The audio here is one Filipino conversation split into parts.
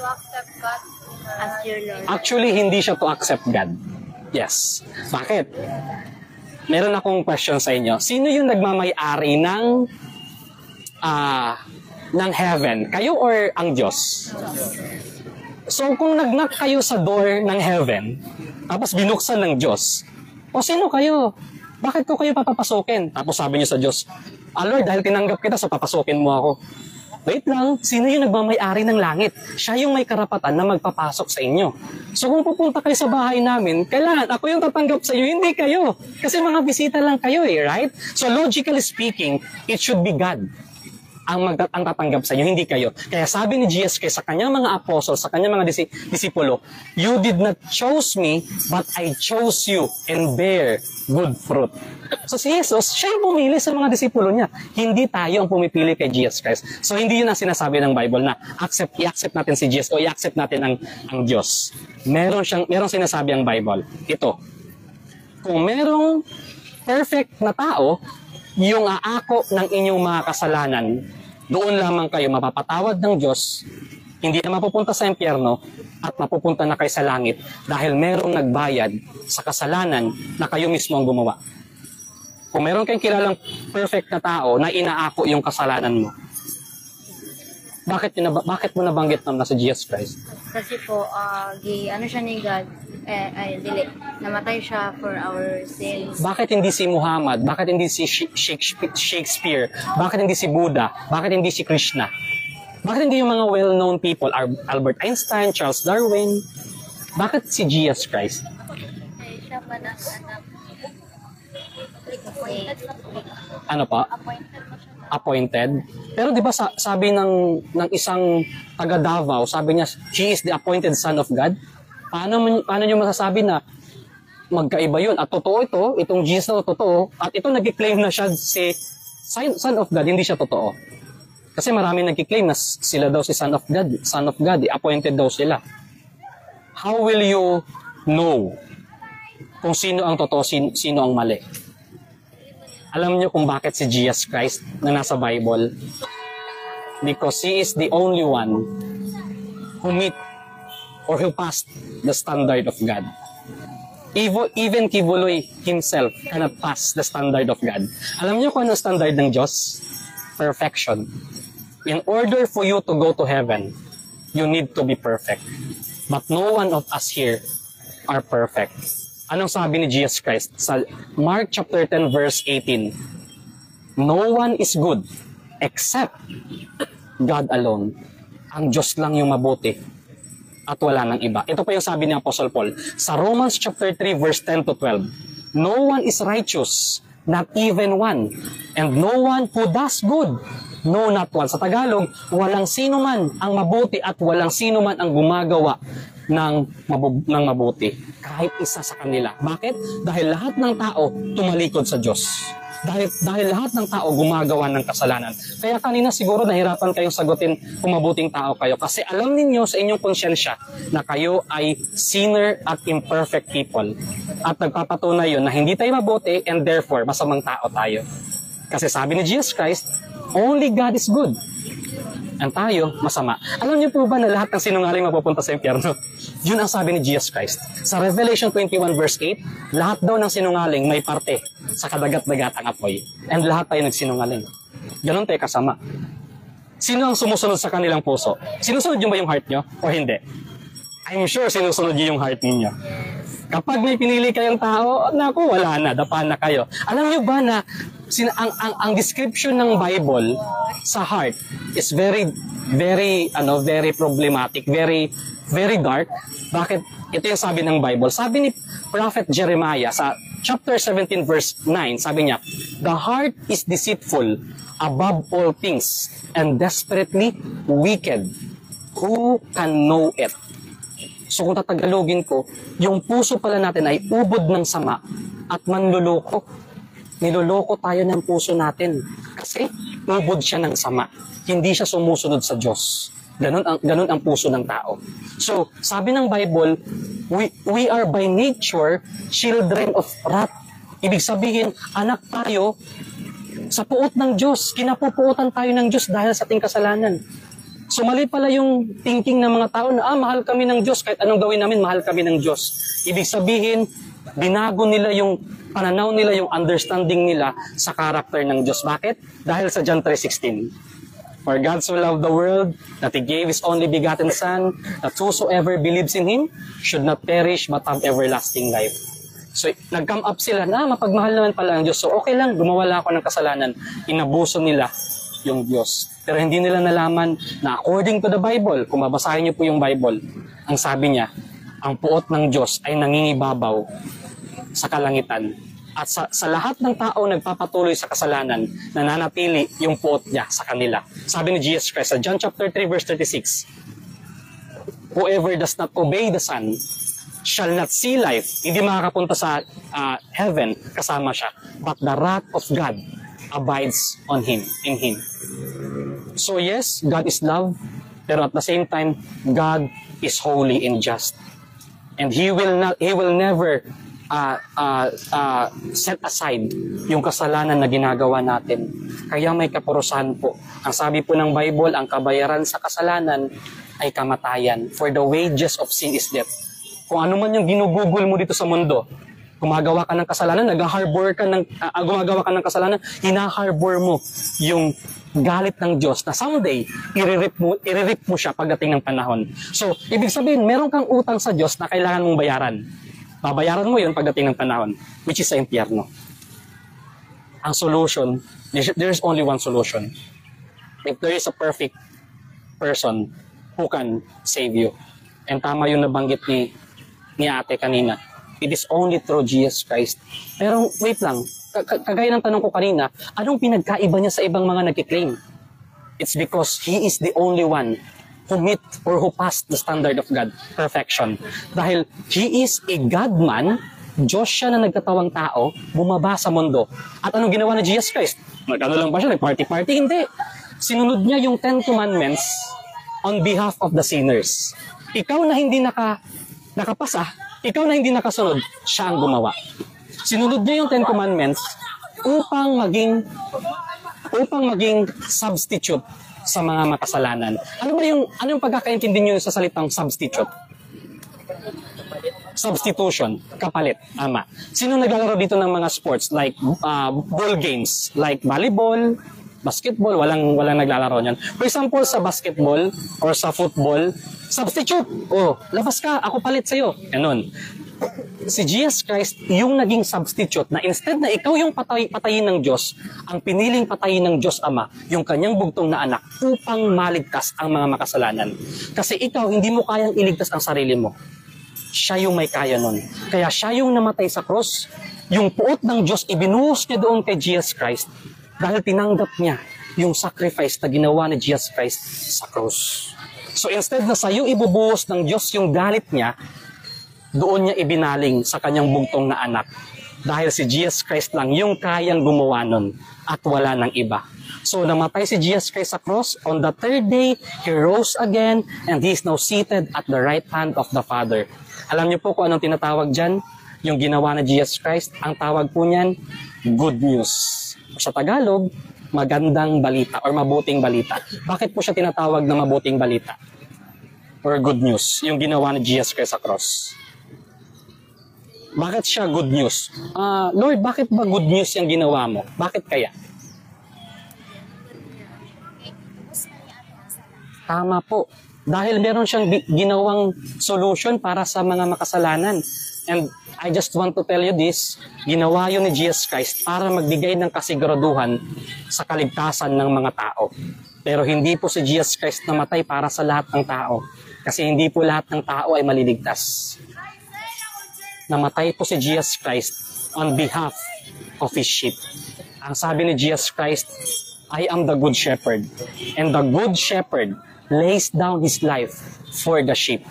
to accept God as your Lord? Actually, hindi siya to accept God. Yes. Bakit? Meron akong question sa inyo. Sino yung nagmamay-ari ng heaven? Kayo or ang Diyos? So, kung nag-knock kayo sa door ng heaven, tapos binuksan ng Diyos, o sino kayo? Bakit ko kayo papapasukin? Tapos sabi niyo sa Diyos, Lord, dahil tinanggap kita, so papasukin mo ako. Wait lang, sino yung nagmamay-ari ng langit? Siya yung may karapatan na magpapasok sa inyo. So kung pupunta kayo sa bahay namin, kailangan ako yung tatanggap sa inyo, hindi kayo. Kasi mga bisita lang kayo right? So logically speaking, it should be God ang tatanggap sa inyo, hindi kayo. Kaya sabi ni Jesus Christ sa kanyang mga apostles, sa kanyang mga disipulo, you did not choose me, but I chose you and bear good fruit. So si Jesus, siya yung pumili sa mga disipulo niya. Hindi tayo ang pumipili kay Jesus Christ. So hindi yun ang sinasabi ng Bible na i-accept natin si Jesus o i-accept natin ang Diyos. Merong sinasabi ang Bible. Ito, kung merong perfect na tao, yung aako ng inyong mga kasalanan, doon lamang kayo mapapatawad ng Diyos, hindi na mapupunta sa impyerno, at mapupunta na kayo sa langit dahil merong nagbayad sa kasalanan na kayo mismo ang gumawa. Kung meron kayong kilalang perfect na tao na inaako yung kasalanan mo, bakit mo nabanggit na si Jesus Christ? Kasi po, ano siya ni God, namatay siya for our sins. Bakit hindi si Muhammad? Bakit hindi si Shakespeare? Bakit hindi si Buddha? Bakit hindi si Krishna? Bakit hindi yung mga well-known people? Albert Einstein, Charles Darwin? Bakit si Jesus Christ? Siya man ang anak. Ano pa? Appointed. Pero di ba sabi ng isang taga Davao, sabi niya, he is the appointed son of God. Paano niyo masasabi na magkaiba yun? At totoo itong Jesus na totoo, at ito nag-claim na siya si son of God, hindi siya totoo. Kasi marami nag-claim na sila daw si son of God, appointed daw sila. How will you know kung sino ang totoo, sino ang mali? Alam niyo kung bakit si Jesus Christ na nasa Bible? Because He is the only one who meet or who passed the standard of God. Even Kibuloy himself cannot pass the standard of God. Alam niyo kung ano standard ng Diyos? Perfection. In order for you to go to heaven, you need to be perfect. But no one of us here are perfect. Anong sabi ni Jesus Christ? Sa Mark chapter 10 verse 18, no one is good except God alone. Ang Diyos lang yung mabuti at wala nang iba. Ito pa yung sabi ni Apostle Paul sa Romans chapter 3 verse 10 to 12. No one is righteous, not even one. And no one who does good, no, not one. Sa Tagalog, walang sino man ang mabuti at walang sino man ang gumagawa ng mabuti. Kahit isa sa kanila. Bakit? Dahil lahat ng tao tumalikod sa Diyos. Dahil lahat ng tao gumagawa ng kasalanan. Kaya kanina siguro nahirapan kayong sagutin kung mabuting tao kayo. Kasi alam ninyo sa inyong konsyensya na kayo ay sinner at imperfect people. At nagpapatunay yun na hindi tayo mabuti and therefore masamang tao tayo. Kasi sabi ni Jesus Christ, only God is good. And tayo, masama. Alam niyo po ba na lahat ng sinungaling mapupunta sa impyerno? Yun ang sabi ni Jesus Christ. Sa Revelation 21 verse 8, lahat daw ng sinungaling may parte sa kadagat-dagatang apoy. And lahat tayo nagsinungaling. Ganon tayo kasama. Sino ang sumusunod sa kanilang puso? Sinusunod niyo ba yung heart niyo o hindi? I'm sure sinusunod niyo yung heart ninyo. Kapag may pinili kayong tao, naku, wala na, dapa na kayo. Alam niyo ba na ang description ng Bible sa heart is very problematic, very dark. Bakit? Ito yung sabi ng Bible. Sabi ni Prophet Jeremiah sa chapter 17 verse 9, sabi niya, the heart is deceitful above all things and desperately wicked. Who can know it? So kung tatagalogin ko, yung puso pala natin ay ubod ng sama at manluloko. Niloloko tayo ng puso natin kasi ubod siya ng sama. Hindi siya sumusunod sa Diyos. Ganun ang puso ng tao. So, sabi ng Bible, we are by nature children of wrath. Ibig sabihin, anak tayo sa puot ng Diyos. Kinapupuotan tayo ng Diyos dahil sa ating kasalanan. So mali pala yung thinking ng mga tao na mahal kami ng Diyos, kahit anong gawin namin, mahal kami ng Diyos. Ibig sabihin, binago nila yung pananaw nila, yung understanding nila sa character ng Diyos. Bakit? Dahil sa John 3:16. For God so loved the world that He gave His only begotten Son, that whosoever believes in Him should not perish but have everlasting life. So, nag-come up sila na mapagmahal naman pala ang Diyos. So, okay lang, gumawala ako ng kasalanan. Inabuso nila yung Diyos. Pero hindi nila nalaman na according to the Bible, kung babasahin niyo po yung Bible, ang sabi niya, ang puot ng Diyos ay nangingibabaw sa kalangitan. At sa lahat ng tao nagpapatuloy sa kasalanan, nananatili yung puot niya sa kanila. Sabi ni Jesus Christ sa John chapter 3 verse 36, whoever does not obey the Son shall not see life. Hindi makakapunta sa heaven kasama siya. But the wrath of God abides on him, in him. So yes, God is love, pero at the same time, God is holy and just. And He will never set aside yung kasalanan na ginagawa natin. Kaya may kaparusahan po. Ang sabi po ng Bible, ang kabayaran sa kasalanan ay kamatayan. For the wages of sin is death. Kung ano man yung ginugugol mo dito sa mundo, gumagawa ka ng kasalanan, gumagawa ka ng kasalanan, hinaharbor mo yung galit ng Diyos na someday, i-rip mo siya pagdating ng panahon. So, ibig sabihin, meron kang utang sa Diyos na kailangan mong bayaran. Babayaran mo yun pagdating ng panahon, which is sa impyerno. Ang solution, there's only one solution. If there is a perfect person who can save you. And tama yung nabanggit ni ate kanina. It is only through Jesus Christ. Pero wait lang, kagaya ng tanong ko kanina, anong pinagkaiba niya sa ibang mga nagkiklaim? It's because He is the only one who meet or who passed the standard of God, perfection. Dahil He is a God-man, Diyos siya na nagkatawang tao, bumaba sa mundo. At anong ginawa ni Jesus Christ? Nagkano lang ba siya? Nag-party-party? Hindi. Sinunod niya yung 10 Commandments on behalf of the sinners. Ikaw na hindi nakapasa, ikaw na hindi nakasunod, siya ang gumawa. Sinunod niya yung 10 Commandments upang maging substitute sa mga makasalanan. Ano yung pagkakaintindi niyo sa salitang substitute? Substitution, kapalit, ama. Sino naglalaro dito ng mga sports like ball games, like volleyball, basketball, walang naglalaro niyan. For example, sa basketball or sa football, substitute. Oh, labas ka, ako palit sa'yo. Ganun. Si Jesus Christ, yung naging substitute na instead na ikaw yung patayin ng Diyos, ang piniling patayin ng Diyos Ama, yung kanyang bugtong na anak, upang maligtas ang mga makasalanan. Kasi ikaw, hindi mo kayang iligtas ang sarili mo. Siya yung may kaya nun. Kaya siya yung namatay sa cross, yung puot ng Diyos, ibinuhos niya doon kay Jesus Christ, dahil tinanggap niya yung sacrifice na ginawa ni Jesus Christ sa cross. So instead na sa'yo ibubuhos ng Diyos yung galit niya, doon niya ibinaling sa kanyang bugtong na anak. Dahil si Jesus Christ lang yung kayang gumawa nun at wala ng iba. So namatay si Jesus Christ sa cross. On the third day, He rose again and He is now seated at the right hand of the Father. Alam niyo po kung anong tinatawag dyan? Yung ginawa ni Jesus Christ, ang tawag po niyan, good news. Sa Tagalog, magandang balita or mabuting balita. Bakit po siya tinatawag na mabuting balita? Or good news, yung ginawa ni Jesus Christ sa cross. Bakit siya good news? Lord, bakit ba good news yung ginawa mo? Bakit kaya? Tama po. Dahil meron siyang ginawang solution para sa mga makasalanan. And I just want to tell you this, ginawa yun ni Jesus Christ para magbigay ng kasiguraduhan sa kaligtasan ng mga tao. Pero hindi po si Jesus Christ namatay para sa lahat ng tao. Kasi hindi po lahat ng tao ay maliligtas. Namatay po si Jesus Christ on behalf of His sheep. Ang sabi ni Jesus Christ, I am the good shepherd. And the good shepherd lays down His life for the sheep.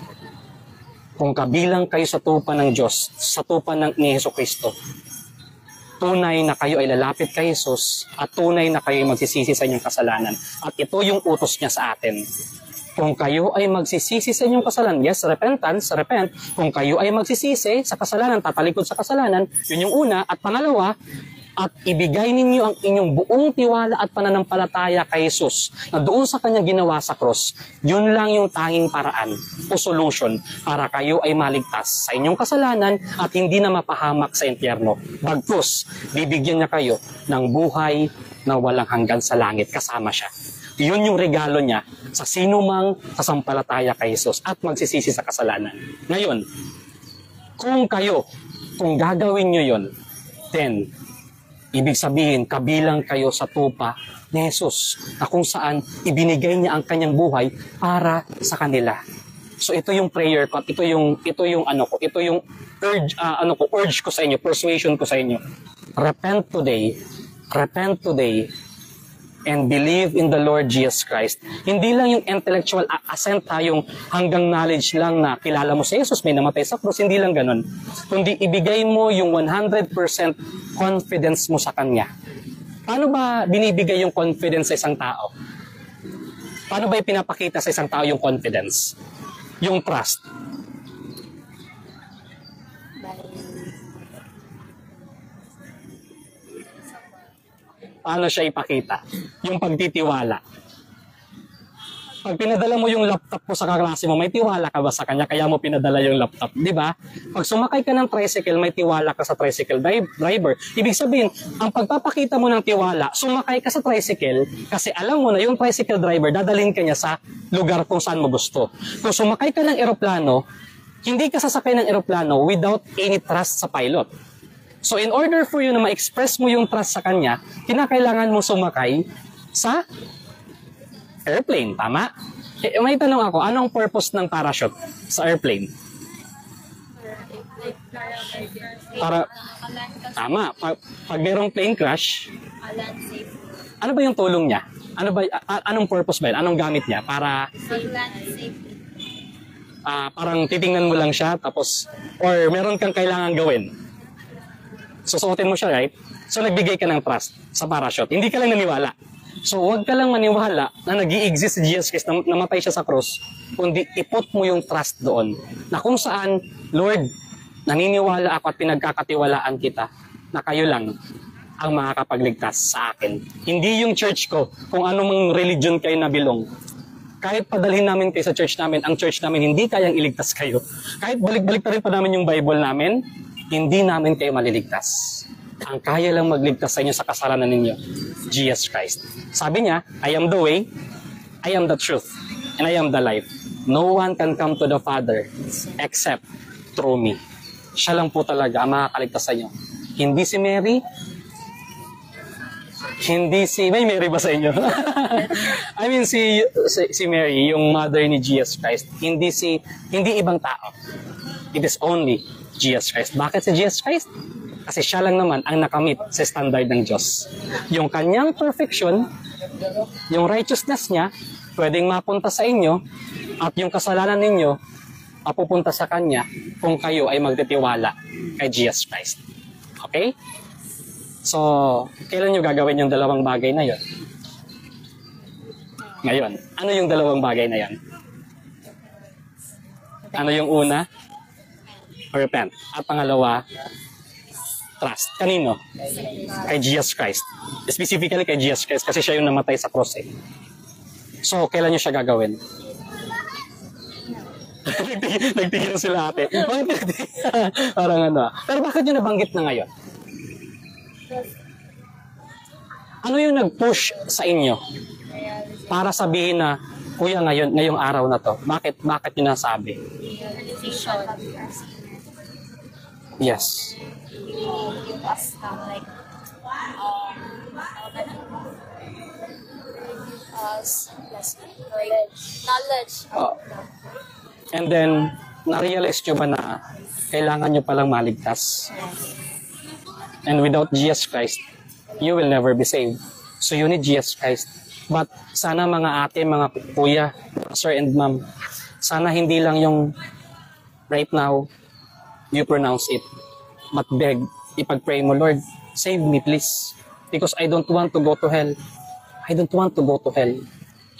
Kung kabilang kayo sa tupa ng Diyos, sa tupa ni Jesucristo, tunay na kayo ay lalapit kay Jesus at tunay na kayo ay magsisisi sa inyong kasalanan. At ito yung utos niya sa atin. Kung kayo ay magsisisi sa inyong kasalanan, yes, repent. Kung kayo ay magsisisi sa kasalanan, tatalikod sa kasalanan, yun yung una. At pangalawa, at ibigay ninyo ang inyong buong tiwala at pananampalataya kay Jesus na doon sa kanyang ginawa sa cross, yun lang yung tanging paraan o solution para kayo ay maligtas sa inyong kasalanan at hindi na mapahamak sa impyerno. Bagkus, bibigyan niya kayo ng buhay na walang hanggan sa langit kasama siya. Yun yung regalo niya sa sino mang sasampalataya kay Jesus at magsisisi sa kasalanan. Ngayon, kung gagawin nyo yun, then, ibig sabihin, kabilang kayo sa tupa ni Jesus na kung saan ibinigay niya ang kanyang buhay para sa kanila. So ito yung prayer ko, ito yung urge ko sa inyo, persuasion ko sa inyo. Repent today, and believe in the Lord Jesus Christ. Hindi lang yung intellectual assent yung hanggang knowledge lang na kilala mo si Jesus, may namatay sa krus, hindi lang ganun. Kundi ibigay mo yung 100% confidence mo sa Kanya. Paano ba binibigay yung confidence sa isang tao? Paano ba ipinapakita sa isang tao yung confidence? Yung trust. Paano siya ipakita? Yung pagtitiwala. Pag pinadala mo yung laptop mo sa kaklase mo, may tiwala ka ba sa kanya? Kaya mo pinadala yung laptop, di ba? Pag sumakay ka ng tricycle, may tiwala ka sa tricycle driver. Ibig sabihin, ang pagpapakita mo ng tiwala, sumakay ka sa tricycle kasi alam mo na yung tricycle driver, dadalhin ka niya sa lugar kung saan mo gusto. Kung sumakay ka ng eroplano, hindi ka sasakay ng eroplano without any trust sa pilot. So in order for you na ma-express mo yung trust sa kanya, kinakailangan mo sumakay sa airplane, tama? May tanong ako, anong purpose ng parachute sa airplane? Tama, pag merong plane crash, ano ba yung tulong niya? Anong purpose ba yun? Anong gamit niya? Para parang titingnan mo lang siya, tapos, or meron kang kailangan gawin. Susuotin mo siya, right? So, nagbigay ka ng trust sa parachute. Hindi ka lang naniwala. So, huwag ka lang maniwala na nag-i-exist si Jesus Christ, na namatay siya sa cross, kundi ipot mo yung trust doon. Na kung saan, Lord, naniniwala ako at pinagkakatiwalaan kita na kayo lang ang makakapagligtas sa akin. Hindi yung church ko, kung anong religion kayo nabilong. Kahit padalhin namin kayo sa church namin, ang church namin hindi kayang iligtas kayo. Kahit balik-balik pa rin pa namin yung Bible namin, hindi namin kayo maliligtas. Ang kaya lang magligtas sa inyo sa kasalanan ninyo, Jesus Christ. Sabi niya, I am the way, I am the truth, and I am the life. No one can come to the Father except through me. Siya lang po talaga ang makakaligtas sa inyo. Hindi si Mary, may Mary ba sa inyo? I mean, si Mary, yung mother ni Jesus Christ, hindi ibang tao. It is only Jesus Christ. Bakit si Jesus Christ? Kasi siya lang naman ang nakamit sa standard ng Diyos. Yung kanyang perfection, yung righteousness niya, pwedeng mapunta sa inyo, at yung kasalanan ninyo, mapupunta sa kanya kung kayo ay magtitiwala kay Jesus Christ. Okay? So, kailan nyo gagawin yung dalawang bagay na yon? Ngayon, ano yung dalawang bagay na yon? Ano yung una? Repent. At pangalawa, trust. Kanino? Kay Jesus Christ. Specifically kay Jesus Christ kasi siya yung namatay sa cross eh. So, kailan nyo siya gagawin? Nagtigil sila ate. Parang ano. Pero bakit nyo nabanggit na ngayon? Ano yung nag-push sa inyo para sabihin na, kuya, ngayong araw na to, bakit nyo nasabi? Yes. Knowledge. And then, na-realize nyo ba na kailangan nyo palang maligtas? And without Jesus Christ, you will never be saved. So you need Jesus Christ. But sana mga ate, mga kuya, sir and ma'am, sana hindi lang yung right now, you pronounce it. But beg, ipag-pray mo, Lord, save me please. Because I don't want to go to hell. I don't want to go to hell.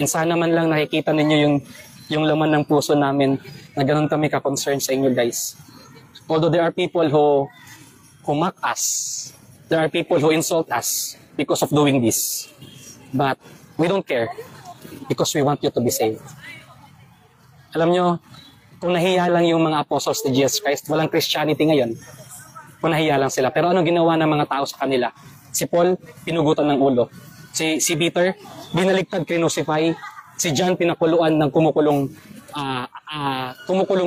And sana man lang nakikita ninyo yung laman ng puso namin na ganun kami ka-concern sa inyo guys. Although there are people who mock us, There are people who insult us because of doing this. But we don't care because we want you to be saved. Alam nyo, kung nahiya lang yung mga apostles ni Jesus Christ, walang Christianity ngayon. Kung nahiya lang sila. Pero anong ginawa ng mga tao sa kanila? Si Paul, pinugutan ng ulo. Si Peter, binaligtad, crucify. Si John, pinakuluan ng kumukulong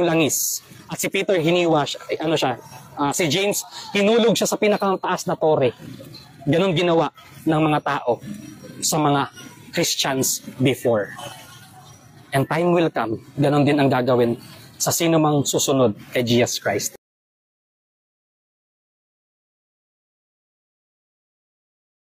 langis. At si Peter, hiniwa siya. Si James, hinulog siya sa pinakataas na tore. Ganon ginawa ng mga tao sa mga Christians before. And time will come, ganon din ang gagawin sa sino mang susunod kay Jesus Christ.